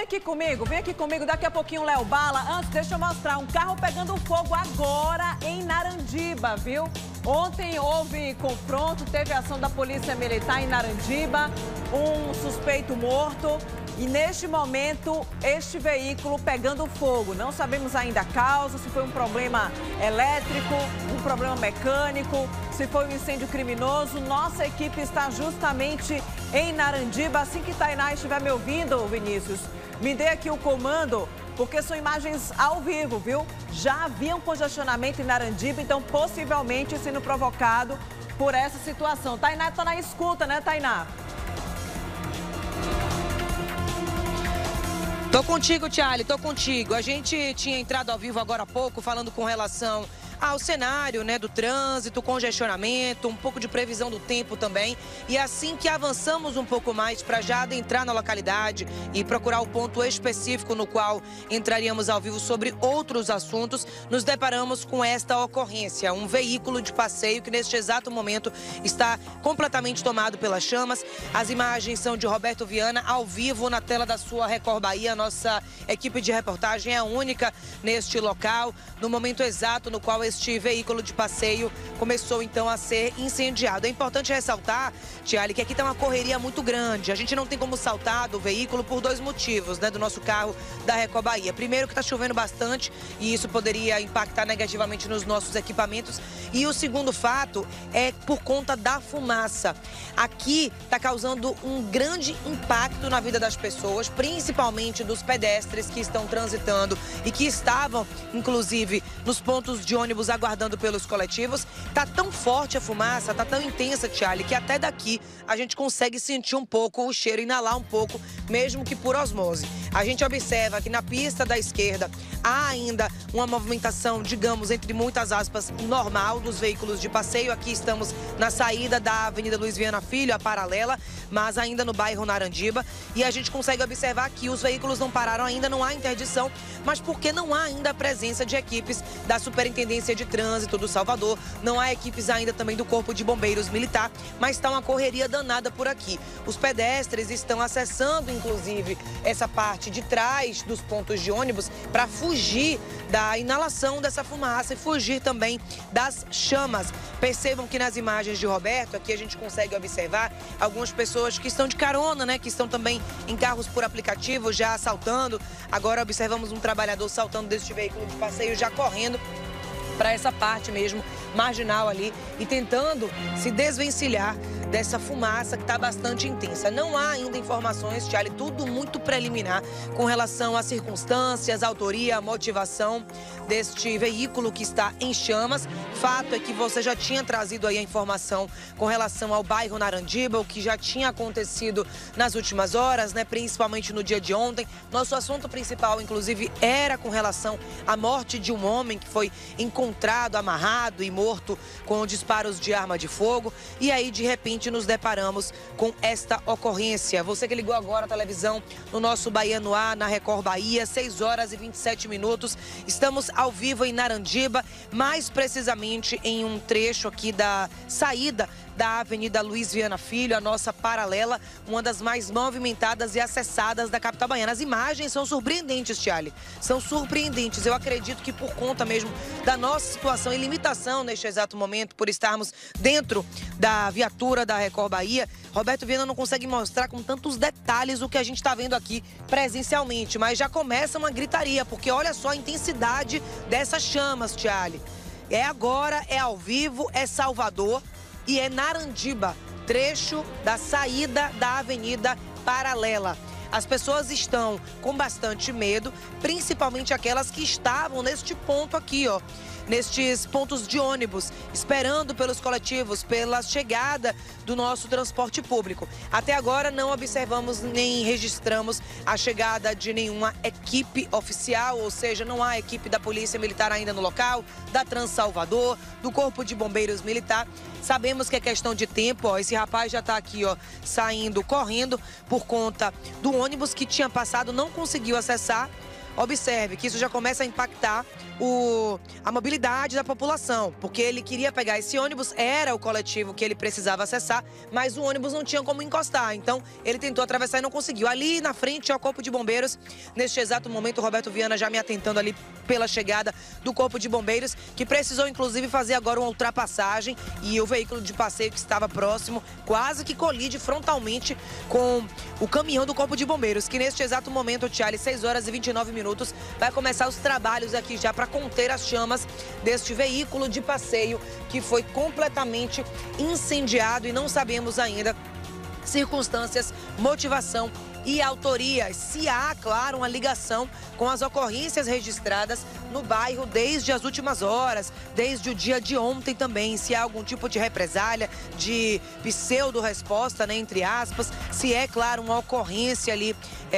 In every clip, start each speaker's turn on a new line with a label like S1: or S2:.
S1: vem aqui comigo. Daqui a pouquinho o Léo Bala. Antes, deixa eu mostrar um carro pegando fogo agora em Narandiba, viu? Ontem houve confronto, teve ação da Polícia Militar em Narandiba, um suspeito morto. E neste momento, este veículo pegando fogo. Não sabemos ainda a causa, se foi um problema elétrico, um problema mecânico, se foi um incêndio criminoso. Nossa equipe está justamente em Narandiba. Assim que Tainá estiver me ouvindo, Vinícius, me dê aqui o comando, porque são imagens ao vivo, viu? Já havia um congestionamento em Narandiba, então possivelmente sendo provocado por essa situação. Tainá está na escuta, né, Tainá?
S2: Tô contigo, Thialy, tô contigo. A gente tinha entrado ao vivo agora há pouco falando com relação ao cenário, né, do trânsito, congestionamento, um pouco de previsão do tempo também. E assim que avançamos um pouco mais para já adentrar na localidade e procurar o ponto específico no qual entraríamos ao vivo sobre outros assuntos, nos deparamos com esta ocorrência. Um veículo de passeio que neste exato momento está completamente tomado pelas chamas. As imagens são de Roberto Viana, ao vivo na tela da sua Record Bahia. Nossa equipe de reportagem é a única neste local, no momento exato no qual este veículo de passeio começou então a ser incendiado. É importante ressaltar, Thialy, que aqui está uma correria muito grande. A gente não tem como saltar do veículo por dois motivos, né, do nosso carro da Record Bahia. Primeiro, que está chovendo bastante e isso poderia impactar negativamente nos nossos equipamentos. E o segundo fato é por conta da fumaça. Aqui está causando um grande impacto na vida das pessoas, principalmente dos pedestres que estão transitando e que estavam, inclusive, nos pontos de ônibus aguardando pelos coletivos. Tá tão forte a fumaça, tá tão intensa, Thialy, que até daqui a gente consegue sentir um pouco o cheiro, inalar um pouco, mesmo que por osmose. A gente observa que na pista da esquerda há ainda uma movimentação, digamos, entre muitas aspas, normal dos veículos de passeio. Aqui estamos na saída da Avenida Luiz Viana Filho, a paralela, mas ainda no bairro Narandiba. E a gente consegue observar que os veículos não pararam ainda, não há interdição, mas porque não há ainda a presença de equipes da Superintendência de Trânsito do Salvador, não há equipes ainda também do Corpo de Bombeiros Militar, mas está uma correria danada por aqui. Os pedestres estão acessando, inclusive, essa parte de trás dos pontos de ônibus para fugir da inalação dessa fumaça e fugir também das chamas. Percebam que nas imagens de Roberto, aqui a gente consegue observar algumas pessoas que estão de carona, né, que estão também em carros por aplicativo, já saltando. Agora observamos um trabalhador saltando deste veículo de passeio, já correndo para essa parte mesmo, marginal ali, e tentando se desvencilhar dessa fumaça que está bastante intensa. Não há ainda informações, Thialy, tudo muito preliminar com relação às circunstâncias, autoria, motivação deste veículo que está em chamas. Fato é que você já tinha trazido aí a informação com relação ao bairro Narandiba, o que já tinha acontecido nas últimas horas, né, principalmente no dia de ontem. Nosso assunto principal, inclusive, era com relação à morte de um homem que foi encontrado amarrado e morto com disparos de arma de fogo. E aí, de repente, nos deparamos com esta ocorrência. Você que ligou agora a televisão no nosso Bahia no Ar, na Record Bahia, 6 horas e 27 minutos. Estamos ao vivo em Narandiba, mais precisamente em um trecho aqui da saída da Avenida Luiz Viana Filho, a nossa paralela, uma das mais movimentadas e acessadas da capital baiana. As imagens são surpreendentes, Thialy, são surpreendentes. Eu acredito que por conta mesmo da nossa situação e limitação neste exato momento, por estarmos dentro da viatura da Record Bahia, Roberto Viana não consegue mostrar com tantos detalhes o que a gente está vendo aqui presencialmente, mas já começa uma gritaria, porque olha só a intensidade dessas chamas, Thialy. É agora, é ao vivo, é Salvador e é Narandiba, trecho da saída da Avenida Paralela. As pessoas estão com bastante medo, principalmente aquelas que estavam neste ponto aqui, ó, nestes pontos de ônibus, esperando pelos coletivos, pela chegada do nosso transporte público. Até agora não observamos nem registramos a chegada de nenhuma equipe oficial, ou seja, não há equipe da Polícia Militar ainda no local, da Transalvador, do Corpo de Bombeiros Militar. Sabemos que é questão de tempo, ó, esse rapaz já está aqui, ó, saindo, correndo por conta do ônibus que tinha passado, não conseguiu acessar. observe que isso já começa a impactar a mobilidade da população, porque ele queria pegar esse ônibus, era o coletivo que ele precisava acessar, mas o ônibus não tinha como encostar, então ele tentou atravessar e não conseguiu. Ali na frente é o Corpo de Bombeiros, neste exato momento o Roberto Viana já me atentando ali pela chegada do Corpo de Bombeiros, que precisou inclusive fazer agora uma ultrapassagem e o veículo de passeio que estava próximo quase que colide frontalmente com o caminhão do Corpo de Bombeiros, que neste exato momento, Thiago, 6 horas e 29 minutos, vai começar os trabalhos aqui já para conter as chamas deste veículo de passeio que foi completamente incendiado e não sabemos ainda circunstâncias, motivação e autorias. Se há, claro, uma ligação com as ocorrências registradas no bairro desde as últimas horas, desde o dia de ontem também, se há algum tipo de represália, de pseudo-resposta, né, entre aspas, se é, claro, uma ocorrência ali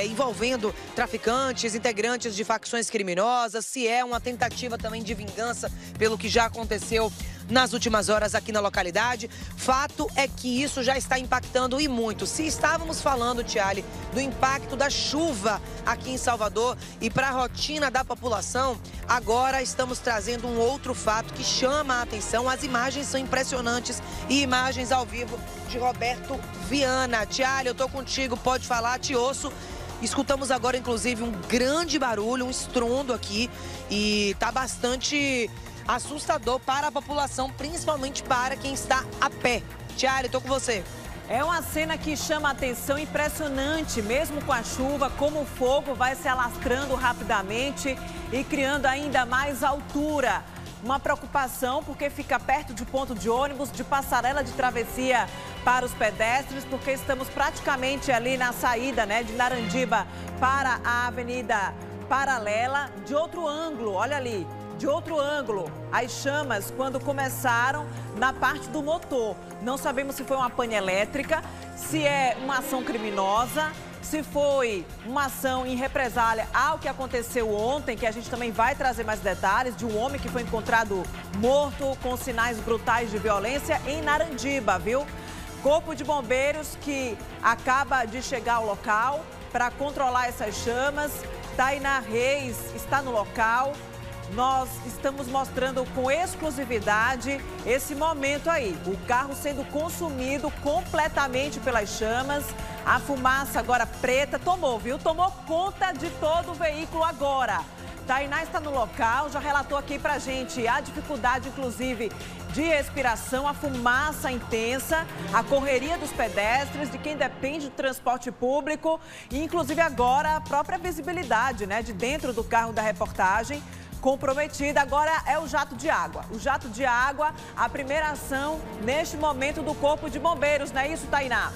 S2: envolvendo traficantes, integrantes de facções criminosas, se é uma tentativa também de vingança pelo que já aconteceu nas últimas horas aqui na localidade. Fato é que isso já está impactando e muito. Se estávamos falando, Tiale, do impacto da chuva aqui em Salvador e para a rotina da população, agora estamos trazendo um outro fato que chama a atenção. As imagens são impressionantes e imagens ao vivo de Roberto Viana. Tiale, eu estou contigo, pode falar, te ouço. Escutamos agora, inclusive, um grande barulho, um estrondo aqui e está bastante assustador para a população, principalmente para quem está a pé. Tiara, estou com você.
S1: É uma cena que chama a atenção, impressionante, mesmo com a chuva, como o fogo vai se alastrando rapidamente e criando ainda mais altura. Uma preocupação porque fica perto de ponto de ônibus, de passarela de travessia para os pedestres, porque estamos praticamente ali na saída, né, de Narandiba para a Avenida Paralela, de outro ângulo, olha ali. De outro ângulo, as chamas quando começaram na parte do motor. Não sabemos se foi uma pane elétrica, se é uma ação criminosa, se foi uma ação em represália ao que aconteceu ontem, que a gente também vai trazer mais detalhes, de um homem que foi encontrado morto com sinais brutais de violência em Narandiba, viu? Corpo de Bombeiros que acaba de chegar ao local para controlar essas chamas. Tainá Reis está no local. Nós estamos mostrando com exclusividade esse momento aí. O carro sendo consumido completamente pelas chamas. A fumaça agora preta tomou, viu? Tomou conta de todo o veículo agora. Tainá está no local, já relatou aqui pra gente a dificuldade, inclusive, de respiração, a fumaça intensa, a correria dos pedestres, de quem depende do transporte público e, inclusive, agora a própria visibilidade, né, de dentro do carro da reportagem. Comprometida. Agora é o jato de água. O jato de água, a primeira ação neste momento do Corpo de Bombeiros, não é isso, Tainá?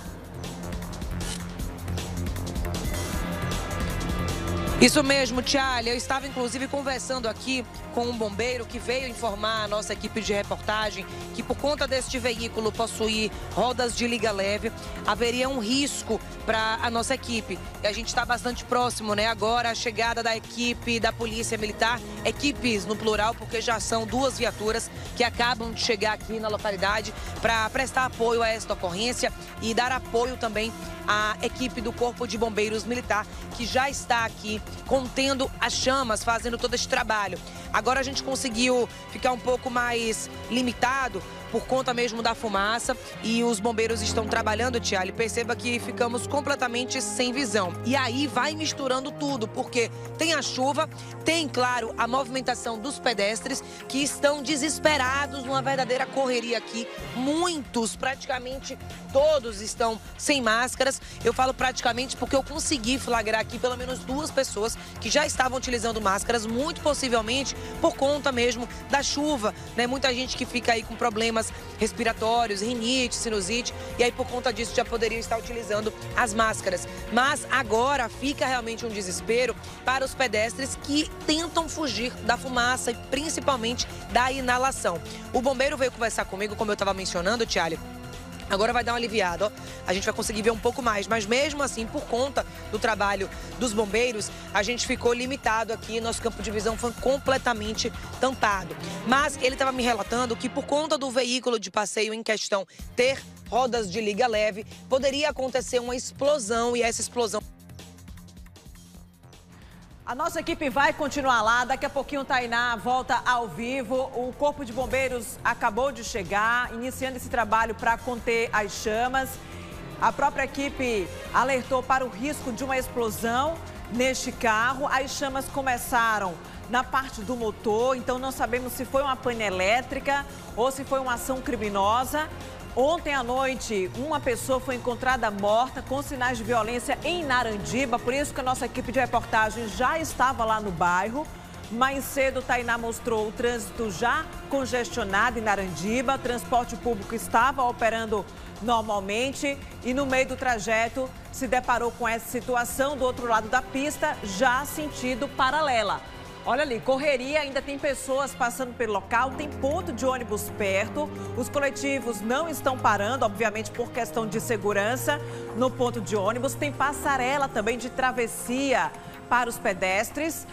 S2: Isso mesmo, Tiale. Eu estava, inclusive, conversando aqui com um bombeiro que veio informar a nossa equipe de reportagem que, por conta deste veículo possuir rodas de liga leve, haveria um risco para a nossa equipe. E a gente está bastante próximo, né? Agora, a chegada da equipe da Polícia Militar, equipes no plural, porque já são 2 viaturas que acabam de chegar aqui na localidade para prestar apoio a esta ocorrência e dar apoio também à equipe do Corpo de Bombeiros Militar, que já está aqui contendo as chamas, fazendo todo esse trabalho. Agora a gente conseguiu ficar um pouco mais limitado por conta mesmo da fumaça e os bombeiros estão trabalhando, Tiale. Perceba que ficamos completamente sem visão. E aí vai misturando tudo, porque tem a chuva, tem, claro, a movimentação dos pedestres que estão desesperados numa verdadeira correria aqui. Muitos, praticamente todos estão sem máscaras. Eu falo praticamente porque eu consegui flagrar aqui pelo menos 2 pessoas que já estavam utilizando máscaras, muito possivelmente por conta mesmo da chuva, né? Muita gente que fica aí com problemas respiratórios, rinite, sinusite, e aí por conta disso já poderia estar utilizando as máscaras. Mas agora fica realmente um desespero para os pedestres que tentam fugir da fumaça e principalmente da inalação. O bombeiro veio conversar comigo, como eu estava mencionando, Tiale. Agora vai dar uma aliviada, ó. A gente vai conseguir ver um pouco mais, mas mesmo assim, por conta do trabalho dos bombeiros, a gente ficou limitado aqui, nosso campo de visão foi completamente tampado. Mas ele estava me relatando que por conta do veículo de passeio em questão ter rodas de liga leve, poderia acontecer uma explosão e essa explosão...
S1: A nossa equipe vai continuar lá, daqui a pouquinho o Tainá volta ao vivo. O Corpo de Bombeiros acabou de chegar, iniciando esse trabalho para conter as chamas. A própria equipe alertou para o risco de uma explosão neste carro. As chamas começaram na parte do motor, então não sabemos se foi uma pane elétrica ou se foi uma ação criminosa. Ontem à noite, uma pessoa foi encontrada morta com sinais de violência em Narandiba, por isso que a nossa equipe de reportagem já estava lá no bairro. Mais cedo, Tainá mostrou o trânsito já congestionado em Narandiba, o transporte público estava operando normalmente e no meio do trajeto se deparou com essa situação do outro lado da pista, já sentido paralela. Olha ali, correria, ainda tem pessoas passando pelo local, tem ponto de ônibus perto. Os coletivos não estão parando, obviamente por questão de segurança no ponto de ônibus. Tem passarela também de travessia para os pedestres.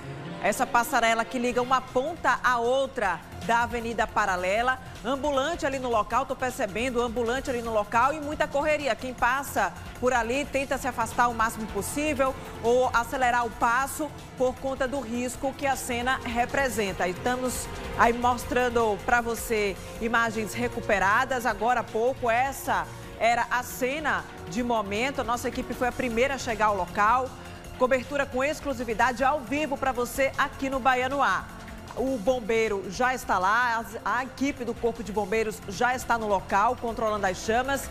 S1: Essa passarela que liga uma ponta à outra da Avenida Paralela. Ambulante ali no local, estou percebendo, ambulante ali no local e muita correria. Quem passa por ali tenta se afastar o máximo possível ou acelerar o passo por conta do risco que a cena representa. Estamos aí mostrando para você imagens recuperadas. Agora há pouco, essa era a cena de momento. A nossa equipe foi a primeira a chegar ao local. Cobertura com exclusividade ao vivo para você aqui no Baianoá. O bombeiro já está lá, a equipe do Corpo de Bombeiros já está no local, controlando as chamas.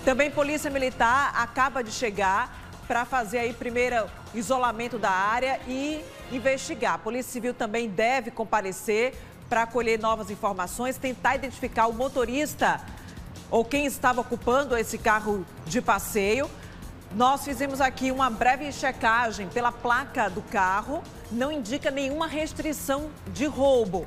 S1: Também Polícia Militar acaba de chegar para fazer aí primeiro isolamento da área e investigar. A Polícia Civil também deve comparecer para colher novas informações, tentar identificar o motorista ou quem estava ocupando esse carro de passeio. Nós fizemos aqui uma breve checagem pela placa do carro, não indica nenhuma restrição de roubo.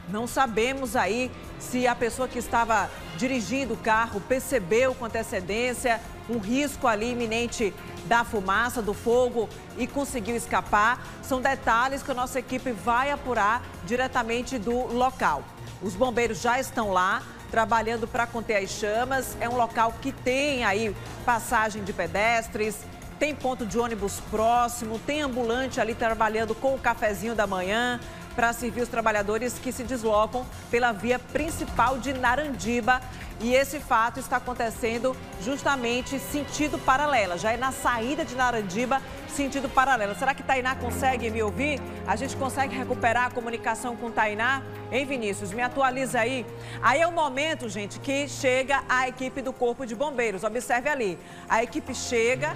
S1: Não sabemos aí se a pessoa que estava dirigindo o carro percebeu com antecedência um risco ali iminente da fumaça, do fogo e conseguiu escapar. São detalhes que a nossa equipe vai apurar diretamente do local. Os bombeiros já estão lá, trabalhando para conter as chamas. É um local que tem aí passagem de pedestres, tem ponto de ônibus próximo, tem ambulante ali trabalhando com o cafezinho da manhã para servir os trabalhadores que se deslocam pela via principal de Narandiba. E esse fato está acontecendo justamente sentido paralela, já é na saída de Narandiba, sentido paralela. Será que Tainá consegue me ouvir? A gente consegue recuperar a comunicação com Tainá? Hein, Vinícius? Me atualiza aí. Aí é o momento, gente, que chega a equipe do Corpo de Bombeiros. Observe ali, a equipe chega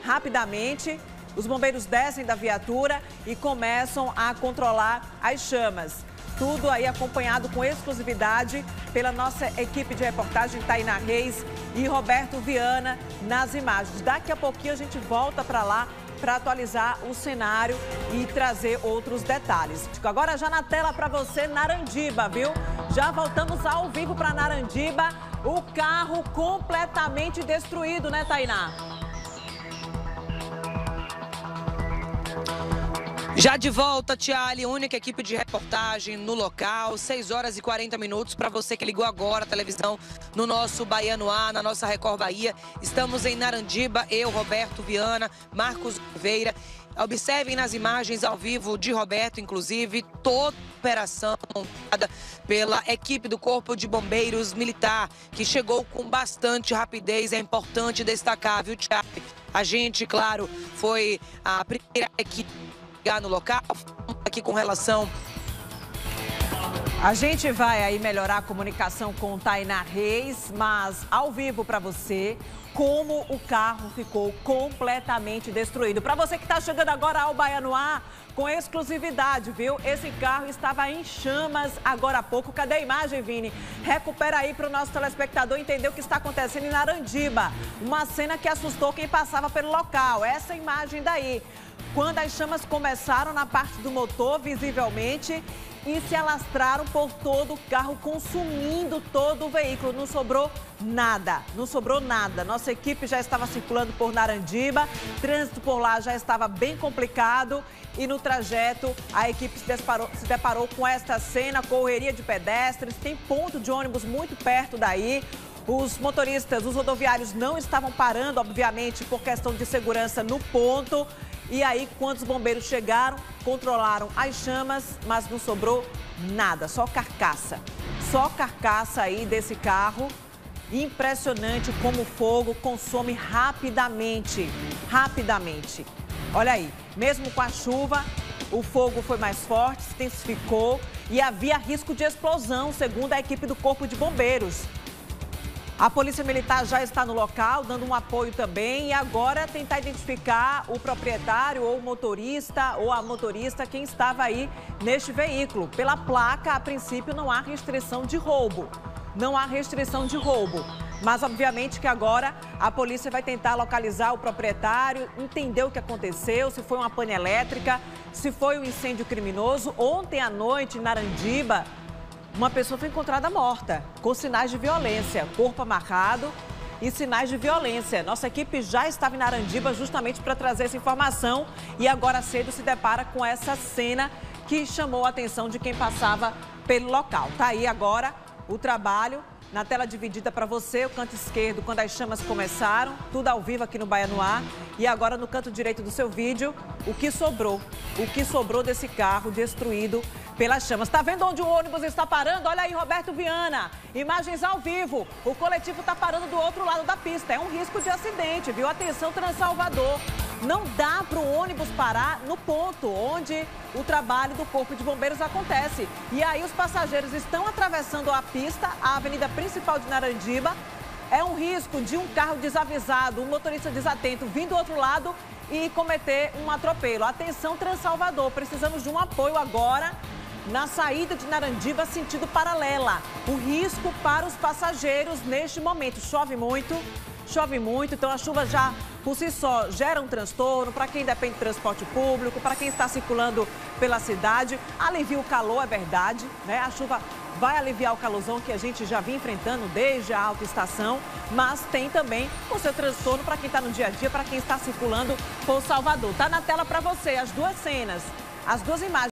S1: rapidamente, os bombeiros descem da viatura e começam a controlar as chamas. Tudo aí acompanhado com exclusividade pela nossa equipe de reportagem, Tainá Reis e Roberto Viana nas imagens. Daqui a pouquinho a gente volta para lá para atualizar o cenário e trazer outros detalhes. Agora já na tela para você, Narandiba, viu? Já voltamos ao vivo para Narandiba. O carro completamente destruído, né, Tainá?
S2: Já de volta, Tiali, única equipe de reportagem no local, 6 horas e 40 minutos. Para você que ligou agora a televisão no nosso Baianoá, na nossa Record Bahia. Estamos em Narandiba, eu, Roberto Viana, Marcos Oliveira. Observem nas imagens ao vivo de Roberto, inclusive, toda a operação montada pela equipe do Corpo de Bombeiros Militar, que chegou com bastante rapidez. É importante destacar, viu, Tiali? A gente, claro, foi a primeira equipe no local, aqui com relação.
S1: A gente vai aí melhorar a comunicação com Tainá Reis, mas ao vivo para você, como o carro ficou completamente destruído. Para você que está chegando agora ao Baianoá, com exclusividade, viu? Esse carro estava em chamas agora há pouco. Cadê a imagem, Vini? Recupera aí para o nosso telespectador entender o que está acontecendo em Narandiba. Uma cena que assustou quem passava pelo local. Essa imagem daí. Quando as chamas começaram na parte do motor, visivelmente, e se alastraram por todo o carro, consumindo todo o veículo. Não sobrou nada, não sobrou nada. Nossa equipe já estava circulando por Narandiba, trânsito por lá já estava bem complicado e no trajeto a equipe se deparou com esta cena, correria de pedestres, tem ponto de ônibus muito perto daí. Os motoristas, os rodoviários não estavam parando, obviamente, por questão de segurança no ponto. E aí, quando os bombeiros chegaram, controlaram as chamas, mas não sobrou nada, só carcaça. Só carcaça aí desse carro. Impressionante como o fogo consome rapidamente, rapidamente. Olha aí, mesmo com a chuva, o fogo foi mais forte, se intensificou e havia risco de explosão, segundo a equipe do Corpo de Bombeiros. A Polícia Militar já está no local, dando um apoio também, e agora tentar identificar o proprietário ou o motorista ou a motorista quem estava aí neste veículo. Pela placa, a princípio, não há restrição de roubo. Não há restrição de roubo. Mas, obviamente, que agora a polícia vai tentar localizar o proprietário, entender o que aconteceu, se foi uma pane elétrica, se foi um incêndio criminoso. Ontem à noite, em Narandiba, uma pessoa foi encontrada morta, com sinais de violência, corpo amarrado e sinais de violência. Nossa equipe já estava em Narandiba justamente para trazer essa informação e agora cedo se depara com essa cena que chamou a atenção de quem passava pelo local. Tá aí agora o trabalho na tela dividida para você, o canto esquerdo, quando as chamas começaram, tudo ao vivo aqui no Bahia no Ar. E agora no canto direito do seu vídeo, o que sobrou desse carro destruído pelas chamas. Tá vendo onde o ônibus está parando? Olha aí, Roberto Viana, imagens ao vivo. O coletivo está parando do outro lado da pista. É um risco de acidente, viu? Atenção, Transalvador. Não dá para o ônibus parar no ponto onde o trabalho do Corpo de Bombeiros acontece. E aí os passageiros estão atravessando a pista, a avenida principal de Narandiba. É um risco de um carro desavisado, um motorista desatento vir do outro lado e cometer um atropelo. Atenção, Transalvador, precisamos de um apoio agora na saída de Narandiba, sentido paralela. O risco para os passageiros neste momento. Chove muito, então a chuva já por si só gera um transtorno para quem depende de transporte público, para quem está circulando pela cidade. Alivia o calor, é verdade, né? A chuva vai aliviar o calorzão que a gente já vinha enfrentando desde a alta estação, mas tem também o seu transtorno para quem está no dia a dia, para quem está circulando por Salvador. Tá na tela para você as duas cenas, as duas imagens.